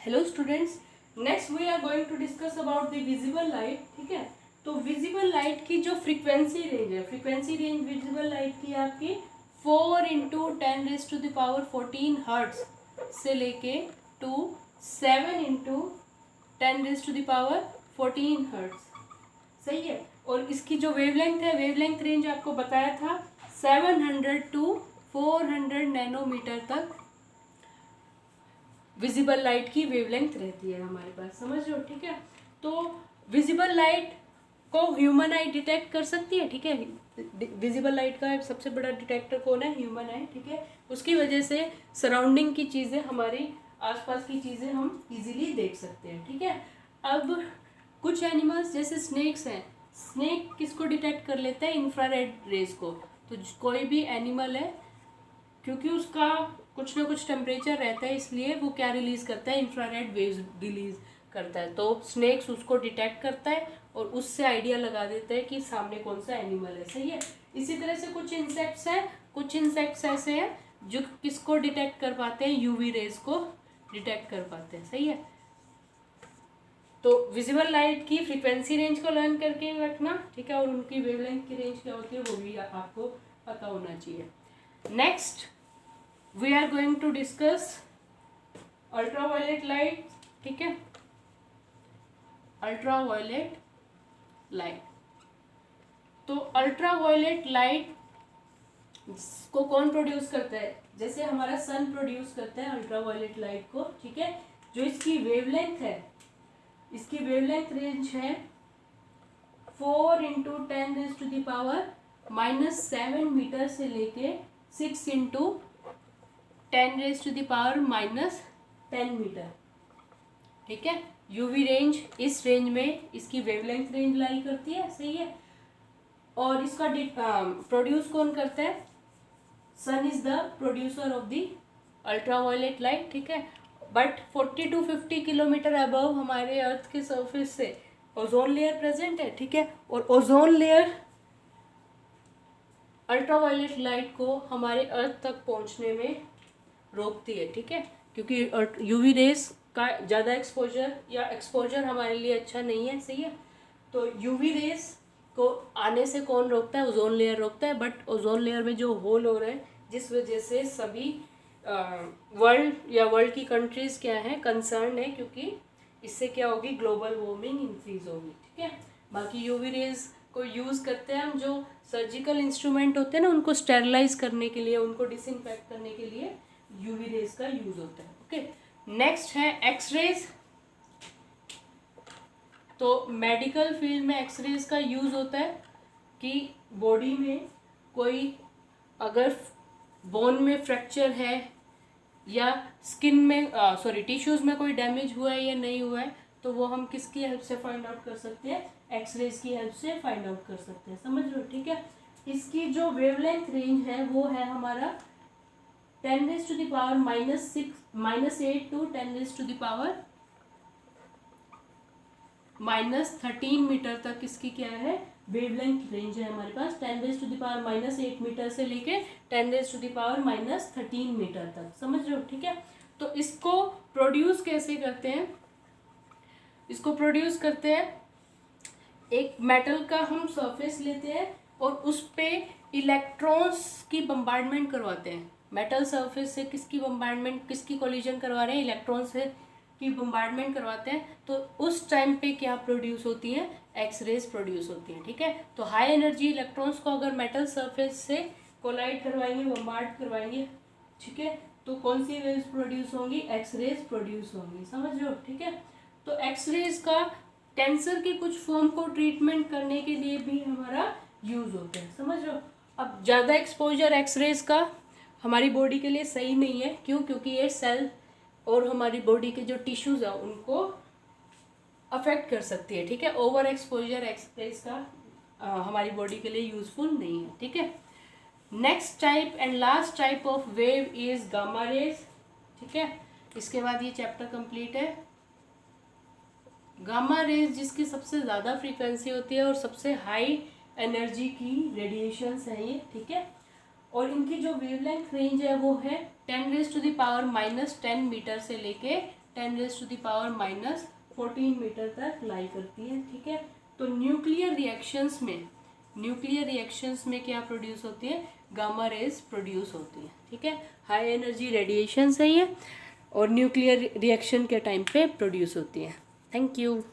Hello students, next we are going to discuss about the visible light. ठीक है, तो visible light की जो फ्रीक्वेंसी रेंज है, फ्रीक्वेंसी रेंज विजिबल लाइट की आपकी 4 × 10⁻14 हर्ट्स से लेके टू 7 × 10⁻14 हर्ट्स. सही है. और इसकी जो वेवलेंथ है, वेवलेंथ रेंज आपको बताया था 700 to 400 नैनोमीटर तक विजिबल लाइट की वेवलेंथ रहती है हमारे पास. समझ लो. ठीक है, तो विजिबल लाइट को ह्यूमन आई डिटेक्ट कर सकती है. ठीक है, विजिबल लाइट का सबसे बड़ा डिटेक्टर कौन है? ह्यूमन आई. ठीक है, उसकी वजह से सराउंडिंग की चीज़ें, हमारी आसपास की चीज़ें हम इजीली देख सकते हैं. ठीक है, अब कुछ एनिमल्स जैसे स्नेक्स हैं, स्नेक किसको डिटेक्ट कर लेता है? इंफ्रारेड रेज को. तो कोई भी एनिमल है, क्योंकि उसका कुछ ना कुछ टेम्परेचर रहता है, इसलिए वो क्या रिलीज करता है? इंफ्रारेड वेव्स रिलीज करता है. तो स्नेक्स उसको डिटेक्ट करता है और उससे आइडिया लगा देता है कि सामने कौन सा एनिमल है. सही है. इसी तरह से कुछ इंसेक्ट्स हैं, कुछ इंसेक्ट्स ऐसे हैं जो किसको डिटेक्ट कर पाते हैं? यूवी रेज को डिटेक्ट कर पाते हैं. सही है. तो विजिबल लाइट की फ्रीक्वेंसी रेंज को लर्न करके रखना. ठीक है, और उनकी वेवलेंथ की रेंज क्या होती है वो भी आपको पता होना चाहिए. Next we are going to discuss ultraviolet light. ठीक है, अल्ट्रावायलेट लाइट. तो अल्ट्रावायलेट लाइट को कौन प्रोड्यूस करता है? जैसे हमारा सन प्रोड्यूस करता है अल्ट्रावायलेट लाइट को. ठीक है, जो इसकी वेवलेंथ है, इसकी वेवलेंथ रेंज है 4 × 10⁻⁻7 मीटर से लेके 6 × 10⁻⁻10 मीटर. ठीक है, यूवी रेंज इस रेंज में इसकी वेवलेंथ रेंज लाई करती है. सही है. और इसका प्रोड्यूस कौन करता है? Sun is the producer of the ultraviolet light. ठीक है, बट 40 to 50 किलोमीटर अबव हमारे अर्थ के सरफेस से ओजोन लेयर प्रेजेंट है. ठीक है, और ओजोन लेयर अल्ट्रावायलेट लाइट को हमारे अर्थ तक पहुंचने में रोकती है. ठीक है, क्योंकि यूवी रेस का ज़्यादा एक्सपोजर हमारे लिए अच्छा नहीं है. सही है. तो यूवी रेस को आने से कौन रोकता है? ओजोन लेयर रोकता है. बट ओजोन लेयर में जो होल हो रहे हैं, जिस वजह से सभी वर्ल्ड की कंट्रीज़ क्या हैं? कंसर्न है, क्योंकि इससे क्या होगी? ग्लोबल वार्मिंग इंक्रीज होगी. ठीक है, बाकी यूवी रेज को यूज़ करते हैं हम, जो सर्जिकल इंस्ट्रूमेंट होते हैं ना, उनको स्टेरलाइज करने के लिए, उनको डिसइंफेक्ट करने के लिए यूवी रेज का यूज़ होता है. ओके, नेक्स्ट है एक्सरेज. तो मेडिकल फील्ड में एक्सरेज का यूज़ होता है कि बॉडी में कोई, अगर बोन में फ्रैक्चर है या स्किन में टिश्यूज़ में कोई डैमेज हुआ है या नहीं हुआ है, तो वो हम किसकी हेल्प से फाइंड आउट कर सकते हैं? एक्सरेज की हेल्प से फाइंड आउट कर सकते हैं. समझ लो. ठीक है, इसकी जो वेवलेंथ रेंज है वो है हमारा 10⁻⁻8 to 10⁻⁻13 मीटर तक इसकी क्या है? वेवलेंथ रेंज है हमारे पास. 10⁻⁻8 मीटर से लेके 10⁻⁻13 मीटर तक. समझ रहे हो. ठीक है, तो इसको प्रोड्यूस कैसे करते हैं? इसको प्रोड्यूस करते हैं, एक मेटल का हम सरफेस लेते हैं और उस पे इलेक्ट्रॉन्स की बम्बार्डमेंट करवाते हैं. मेटल सरफेस से किसकी बम्बार्डमेंट, किसकी कोलिजन करवा रहे हैं? इलेक्ट्रॉन से की बम्बार्डमेंट करवाते हैं. तो उस टाइम पे क्या प्रोड्यूस होती है? एक्सरेज प्रोड्यूस होती है. ठीक है, तो हाई एनर्जी इलेक्ट्रॉन्स को अगर मेटल सरफेस से कोलाइड करवाएंगे, बम्बार्ड करवाएंगे, ठीक है, तो कौन सी रेज प्रोड्यूस होंगी? एक्सरेज प्रोड्यूस होंगी. समझ लो. ठीक है, तो एक्सरेज का कैंसर के कुछ फॉर्म को ट्रीटमेंट करने के लिए भी हमारा यूज होता है. समझ लो. अब ज़्यादा एक्सपोजर एक्सरेज का हमारी बॉडी के लिए सही नहीं है. क्यों? क्योंकि ये सेल और हमारी बॉडी के जो टिश्यूज है उनको अफेक्ट कर सकती है. ठीक है, ओवर एक्सपोजर एक्सरेज का हमारी बॉडी के लिए यूजफुल नहीं है. ठीक है, next type and last type of wave is gamma rays. ठीक है, इसके बाद ये चैप्टर कंप्लीट है. गामा रेज जिसकी सबसे ज़्यादा फ्रीक्वेंसी होती है और सबसे हाई एनर्जी की रेडिएशंस हैं ये. ठीक है, और इनकी जो वेवलेंथ रेंज है वो है 10⁻⁻10 मीटर से लेके 10⁻⁻14 मीटर तक लाई करती है, ठीक है। तो न्यूक्लियर रिएक्शंस में क्या प्रोड्यूस होती है, गामा रेज प्रोड्यूस होती है, ठीक है। हाई एनर्जी रेडिएशन है ये, और न्यूक्लियर रिएक्शन के टाइम पे प्रोड्यूस होती है। Thank you.